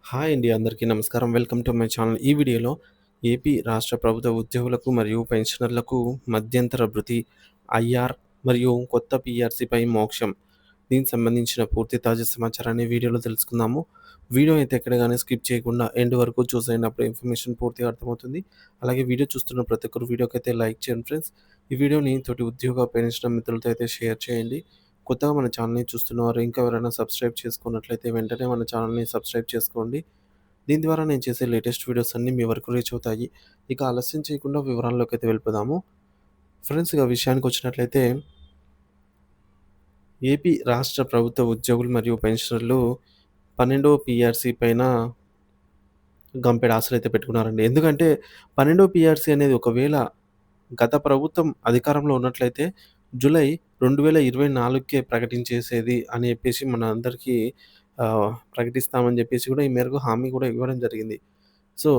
Hi అండి. అందరికీ నమస్కారం. Welcome to my channel. ఈ వీడియోలో ఏపీ రాష్ట్ర ప్రభుత్వ ఉద్యోగులకు మరియు పెన్షనర్లకు మధ్యంతర భృతి, ఐఆర్ మరియు కొత్త పీఆర్సీపై మోక్షం. దీనికి సంబంధించిన పూర్తి తాజా సమాచారాన్ని వీడియోలో తెలుసుకుందాము. వీడియో అయితే ఎక్కడ గాని స్కిప్ చేయకుండా ఎండ్ వరకు చూసేయండి. అప్పుడు ఇన్ఫర్మేషన్ పూర్తిగా అర్థమవుతుంది. అలాగే వీడియో చూస్తున్న ప్రతి ఒక్కరు వీడియోకైతే లైక్ చేయండి ఫ్రెండ్స్. ఈ వీడియోని తోటి ఉద్యోగ, పెన్షనర్ మిత్రులతో అయితే షేర్ చేయండి. కొత్తగా మన ఛానల్‌ని చూస్తున్నవారు ఇంకా ఎవరైనా సబ్స్క్రైబ్ చేసుకున్నట్లయితే వెంటనే మన ఛానల్‌ని సబ్స్క్రైబ్ చేసుకోండి. దీని ద్వారా నేను చేసే లేటెస్ట్ వీడియోస్ అన్నీ మీ వరకు రీచ్ అవుతాయి. ఇక ఆలస్యం చేయకుండా వివరాల్లోకైతే వెళ్ళిపోదాము. ఫ్రెండ్స్ ఇక విషయానికొచ్చినట్లయితే ఏపీ రాష్ట్ర ప్రభుత్వ ఉద్యోగులు మరియు పెన్షనర్లు 12వ పీఆర్సీ పైన గంపెడు ఆశలైతే పెట్టుకున్నారండి. ఎందుకంటే 12వ పీఆర్సీ అనేది ఒకవేళ గత ప్రభుత్వం అధికారంలో ఉన్నట్లయితే జూలై 2024కే ప్రకటించేసేది అని చెప్పేసి మనందరికీ ప్రకటిస్తామని చెప్పేసి కూడా ఈ మేరకు హామీ కూడా ఇవ్వడం జరిగింది. సో,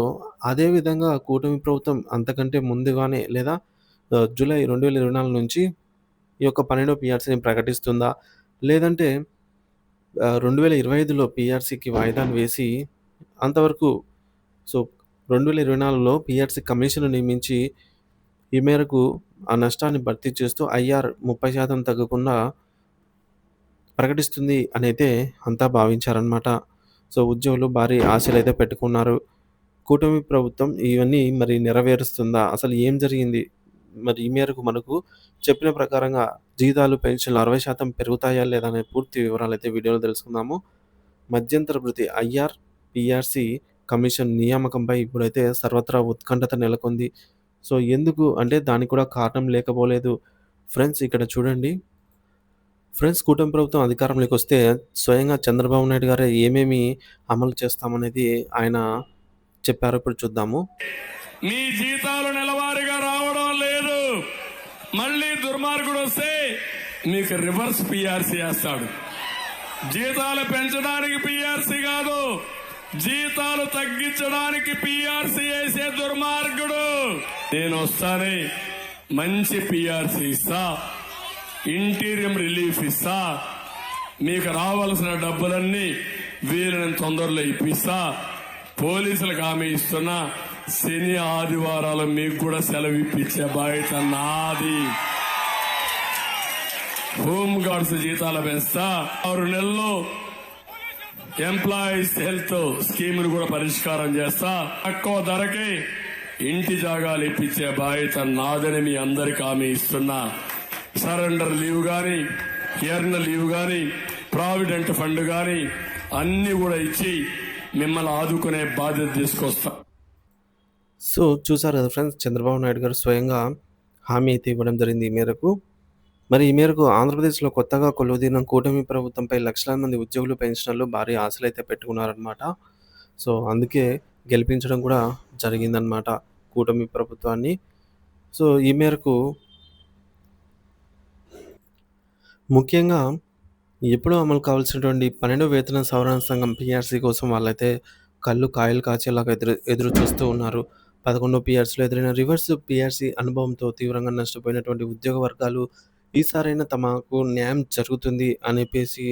అదే విధంగా కూటమి ప్రభుత్వం అంతకంటే ముందుగానే లేదా జూలై 2024 నుంచి ఈ యొక్క 12వ పీఆర్సీని ప్రకటిస్తుందా? లేదంటే 2025లో పీఆర్సీకి వాయిదాను వేసి అంతవరకు సో, 2024లో పీఆర్సీ కమిషన్‌ను నియమించి ఈ మేరకు ఆ నష్టాన్ని భర్తీ చేస్తూ ఐఆర్ 30% తగ్గకుండా ప్రకటిస్తుంది అనైతే అంతా భావించారనమాట. సో, ఉద్యోగులు భారీ ఆశలైతే పెట్టుకున్నారు. కూటమి ప్రభుత్వం ఇవన్నీ మరి నెరవేరుస్తుందా? అసలు ఏం జరిగింది? మరి ఈ మేరకు మనకు చెప్పిన ప్రకారంగా జీతాలు, పెన్షన్‌లు 60% పెరుగుతాయా? లేదా? అనే పూర్తి వివరాలైతే వీడియోలో తెలుసుకుందాము. మధ్యంతర భృతి ఐఆర్, పీఆర్సీ కమిషన్ నియామకంపై ఇప్పుడైతే సర్వత్రా ఉత్కంఠత నెలకొంది. సో, ఎందుకు అంటే దానికి కూడా కారణం లేకపోలేదు. ఫ్రెండ్స్ ఇక్కడ చూడండి. ఫ్రెండ్స్ కూటమి ప్రభుత్వం అధికారంలోకొస్తే స్వయంగా చంద్రబాబు నాయుడు గారే ఏమేమి అమలు చేస్తామనేది ఆయన చెప్పారో ఇప్పుడు చూద్దాము. మీ జీతాలు నెలవారీగా రావడం లేదు. మళ్ళీ దుర్మార్గుడు వస్తే మీకు రివర్స్ పిఆర్సీ వేస్తాడు. జీతాలు పెంచడానికి పిఆర్సీ కాదు, జీతాలు తగ్గించడానికి పిఆర్సీ వేసే దుర్మార్గుడు. నేను వస్తానే మంచి పిఆర్సీ ఇస్తా, ఇంటీరియం రిలీఫ్ ఇస్తా, మీకు రావాల్సిన డబ్బులన్నీ వీరిని తొందరలో ఇప్పిస్తా, పోలీసులకు హామీ ఇస్తున్నా, శని ఆదివారాలు మీకు కూడా సెలవు ఇప్పించే బాధ్యత నాది. హోమ్ గార్డ్స్ జీతాలు పెంచుతా, 6 నెలల్లో ఎంప్లాయీస్ హెల్త్ స్కీమ్ కూడా పరిష్కారం చేస్తా, తక్కువ ధరకే ఇంటి జాగాలు ఇప్పించే బాధ్యత నాదని మీ అందరికి హామీ ఇస్తున్నా. సరెండర్ లీవ్ గాని, ఎర్న్ లీవ్ గాని, ప్రావిడెంట్ ఫండ్ గాని అన్ని కూడా ఇచ్చి మిమ్మల్ని ఆదుకునే బాధ్యత తీసుకొస్తా. సో, చూసారు కదా ఫ్రెండ్స్, చంద్రబాబు నాయుడు గారు స్వయంగా హామీ అయితే ఇవ్వడం జరిగింది ఈ మేరకు. మరి ఈ మేరకు ఆంధ్రప్రదేశ్‌లో కొత్తగా కొలువుదీరిన కూటమి ప్రభుత్వంపై లక్షలాది మంది ఉద్యోగులు, పెన్షనర్లు భారీ ఆశలైతే పెట్టుకున్నారనమాట. సో, అందుకే గెలిపించడం కూడా జరిగిందనమాట కూటమి ప్రభుత్వాన్ని. సో, ఈ మేరకు ముఖ్యంగా ఎప్పుడూ అమలు కావాల్సినటువంటి 12వ వేతన సవరణ సంఘం పీఆర్సీ కోసం వాళ్ళైతే కళ్ళు కాయలు కాచేలాగా ఎదురు చూస్తూ ఉన్నారు. 11వ పీఆర్సీలో ఎదురైన రివర్స్ పీఆర్సీ అనుభవంతో తీవ్రంగా నష్టపోయినటువంటి ఉద్యోగ వర్గాలు ఈసారైనా తమకు న్యాయం జరుగుతుంది అని చెప్పేసి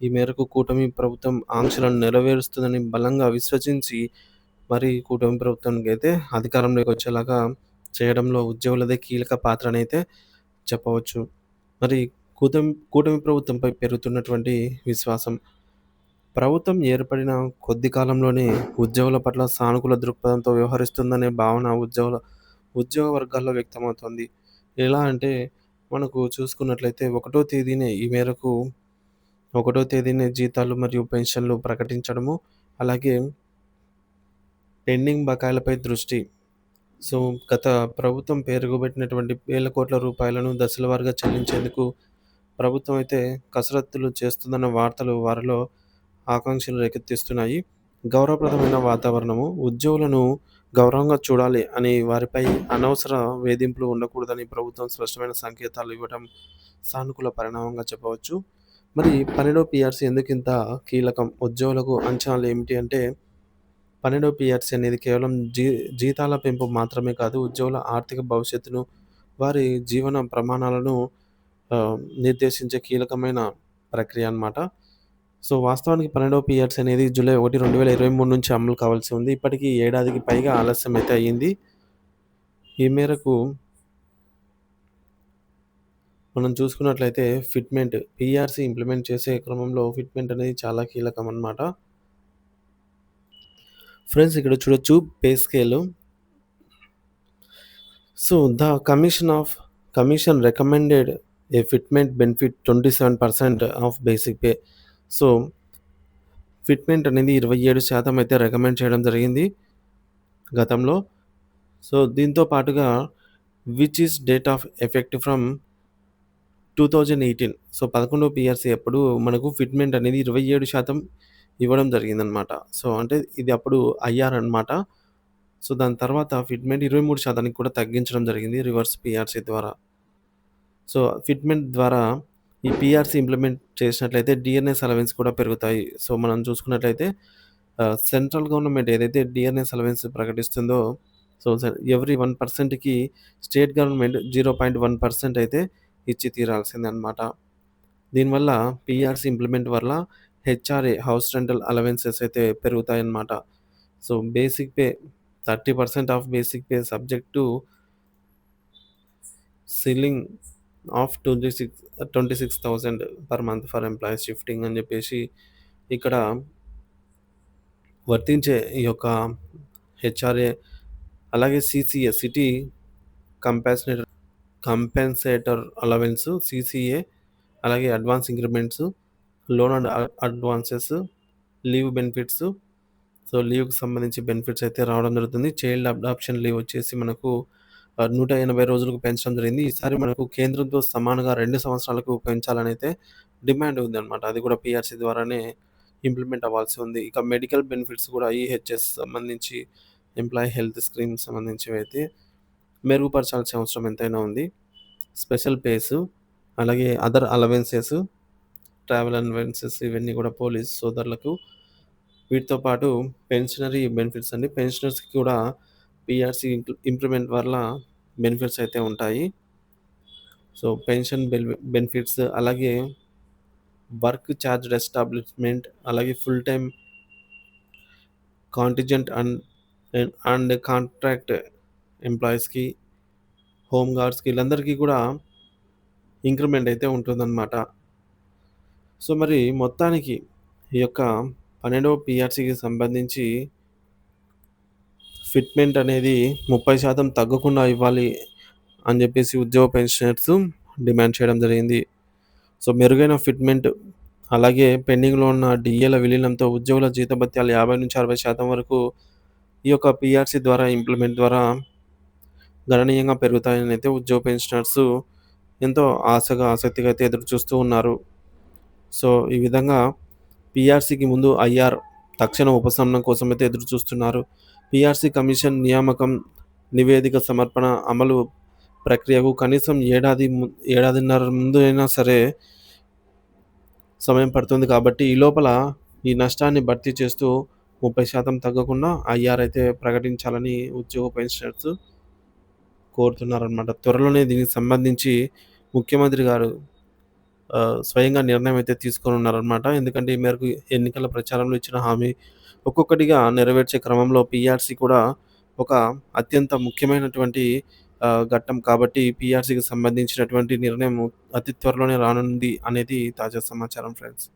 ఈ మేరకు కూటమి ప్రభుత్వం ఆంక్షలను నెరవేరుస్తుందని బలంగా విశ్వసించి మరి కూటమి ప్రభుత్వానికైతే అధికారంలోకి వచ్చేలాగా చేయడంలో ఉద్యోగులదే కీలక పాత్రనైతే చెప్పవచ్చు. మరి కూటమి ప్రభుత్వంపై పెరుగుతున్నటువంటి విశ్వాసం. ప్రభుత్వం ఏర్పడిన కొద్ది కాలంలోనే ఉద్యోగుల పట్ల సానుకూల దృక్పథంతో వ్యవహరిస్తుందనే భావన ఉద్యోగ వర్గాల్లో వ్యక్తమవుతోంది. ఎలా అంటే మనకు చూసుకున్నట్లయితే ఒకటో తేదీనే జీతాలు మరియు పెన్షన్లు ప్రకటించడము, అలాగే పెండింగ్ బకాయిలపై దృష్టి. సో, గత ప్రభుత్వం పేరుగబెట్టినటువంటి వేల కోట్ల రూపాయలను దశల వారీగా చెల్లించేందుకు ప్రభుత్వం అయితే కసరత్తులు చేస్తుందన్న వార్తలు వారిలో ఆకాంక్షలు రేకెత్తిస్తున్నాయి. గౌరవప్రదమైన వాతావరణము, ఉద్యోగులను గౌరవంగా చూడాలి అని వారిపై అనవసర వేధింపులు ఉండకూడదని ప్రభుత్వం స్పష్టమైన సంకేతాలు ఇవ్వడం సానుకూల పరిణామంగా చెప్పవచ్చు. మరి 12వ పీఆర్సీ ఎందుకింత కీలకం? ఉద్యోగులకు అంచనాలు ఏమిటి అంటే 12వ పీఆర్సీ అనేది కేవలం జీతాల పెంపు మాత్రమే కాదు, ఉద్యోగుల ఆర్థిక భవిష్యత్తును, వారి జీవన ప్రమాణాలను నిర్దేశించే కీలకమైన ప్రక్రియ అన్నమాట. సో, వాస్తవానికి 12వ పీఆర్సీ అనేది జూలై 1, 2023 నుంచి అమలు కావాల్సి ఉంది. ఇప్పటికి ఏడాదికి పైగా ఆలస్యమైతే అయ్యింది. ఈ మేరకు మనం చూసుకున్నట్లయితే ఫిట్‌మెంట్ పీఆర్సీ ఇంప్లిమెంట్ చేసే క్రమంలో ఫిట్‌మెంట్ అనేది చాలా కీలకం అన్నమాట. ఫ్రెండ్స్ ఇక్కడ చూడొచ్చు pay scale. So, commission recommended A fitment benefit 27% of basic pay. So, fitment అనేది 27% అయితే రికమెండ్ చేయడం జరిగింది గతంలో. సో, దీంతో పాటుగా which is date of effect from 2018. So, 11వ పీఆర్సీ అప్పుడు మనకు ఫిట్‌మెంట్ అనేది 27% ఇవ్వడం జరిగిందనమాట. సో, అంటే ఇది అప్పుడు ఐఆర్ అనమాట. సో, దాని తర్వాత ఫిట్‌మెంట్ 23%కి కూడా తగ్గించడం జరిగింది రివర్స్ పీఆర్సీ ద్వారా. సో, ఫిట్‌మెంట్ ద్వారా ఈ పీఆర్సీ ఇంప్లిమెంట్ చేసినట్లయితే డీఎన్ఎస్ అలవెన్స్ కూడా పెరుగుతాయి. సో, మనం చూసుకున్నట్లయితే సెంట్రల్ గవర్నమెంట్ ఏదైతే డీఎన్ఎస్ అలవెన్స్ ప్రకటిస్తుందో సో, ఎవ్రీ 1%కి స్టేట్ గవర్నమెంట్ 0.1% అయితే ఇచ్చి తీరాల్సిందనమాట. దీనివల్ల పీఆర్సీ ఇంప్లిమెంట్ వల్ల హెచ్ఆర్ఏ హౌస్ రెంటల్ అలవెన్సెస్ అయితే పెరుగుతాయన్నమాట. So, basic pay 30% of basic pay subject to ceiling of 26,000 per month for employees shifting అని చెప్పేసి ఇక్కడ వర్తించే ఈ యొక్క హెచ్ఆర్ఏ అలాగే CCA city compensator compensator allowance CCA అలాగే advance increments loan and advances leave benefits so లీవ్కి సంబంధించి బెనిఫిట్స్ అయితే రావడం జరుగుతుంది. చైల్డ్ అడాప్షన్ లీవ్ వచ్చేసి మనకు 180 రోజులకు పెంచడం జరిగింది. ఈసారి మనకు కేంద్రంతో సమానంగా 2 సంవత్సరాలకు పెంచాలని అయితే డిమాండ్ ఉందన్నమాట. అది కూడా పీఆర్సీ ద్వారానే ఇంప్లిమెంట్ అవ్వాల్సి ఉంది. ఇక మెడికల్ బెనిఫిట్స్ కూడా ఈహెచ్ఎస్ సంబంధించి ఎంప్లాయీ హెల్త్ స్కీమ్ సంబంధించివి అయితే మెరుగుపరచాల్సిన అవసరం ఎంతైనా ఉంది. స్పెషల్ పేస్ అలాగే అదర్ అలవెన్సెస్, ట్రావెల్ అలవెన్సెస్ ఇవన్నీ కూడా పోలీస్ సోదరులకు వీటితో పాటు పెన్షనరీ బెనిఫిట్స్ అండి. పెన్షనర్స్‌కి కూడా పీఆర్సీ ఇంప్లిమెంట్ వల్ల బెనిఫిట్స్ అయితే ఉంటాయి. సో, పెన్షన్ బెనిఫిట్స్ అలాగే వర్క్ చార్జ్డ్ ఎస్టాబ్లిష్మెంట్ అలాగే full time contingent and contract ఎంప్లాయీస్‌కి, హోమ్ గార్డ్స్‌కి వీళ్ళందరికీ కూడా ఇంక్రిమెంట్ అయితే ఉంటుందన్నమాట. సో, మరి మొత్తానికి ఈ యొక్క 12వ పీఆర్సీకి సంబంధించి ఫిట్‌మెంట్ అనేది 30% తగ్గకుండా ఇవ్వాలి అని చెప్పేసి ఉద్యోగ పెన్షనర్స్ డిమాండ్ చేయడం జరిగింది. సో, మెరుగైన ఫిట్‌మెంట్ అలాగే పెండింగ్‌లో ఉన్న డీఏల విలీనంతో ఉద్యోగుల జీతభత్యాలు 50-60% వరకు ఈ యొక్క పీఆర్సీ ద్వారా ఇంప్లిమెంట్ ద్వారా గణనీయంగా పెరుగుతాయని అయితే ఉద్యోగ పెన్షనర్స్ ఎంతో ఆశగా, ఆసక్తిగా అయితే ఎదురుచూస్తూ ఉన్నారు. సో, ఈ విధంగా పీఆర్సీకి ముందు ఐఆర్ తక్షణ ఉపశమనం కోసం అయితే ఎదురుచూస్తున్నారు. పీఆర్సీ కమిషన్ నియామకం, నివేదిక సమర్పణ, అమలు ప్రక్రియకు కనీసం ఏడాదిన్నర ముందు అయినా సరే సమయం పడుతుంది కాబట్టి ఈ లోపల ఈ నష్టాన్ని భర్తీ చేస్తూ 30% తగ్గకుండా ఐఆర్ అయితే ప్రకటించాలని ఉద్యోగ పెన్షనర్స్ కోరుతున్నారనమాట. త్వరలోనే దీనికి సంబంధించి ముఖ్యమంత్రి గారు స్వయంగా నిర్ణయం అయితే తీసుకోనున్నారనమాట. ఎందుకంటే ఈ మేరకు ఎన్నికల ప్రచారంలో ఇచ్చిన హామీ ఒక్కొక్కటిగా నెరవేర్చే క్రమంలో పీఆర్సీ కూడా ఒక అత్యంత ముఖ్యమైనటువంటి ఘట్టం కాబట్టి పీఆర్సీకి సంబంధించినటువంటి నిర్ణయం అతి త్వరలోనే రానుంది అనేది తాజా సమాచారం ఫ్రెండ్స్.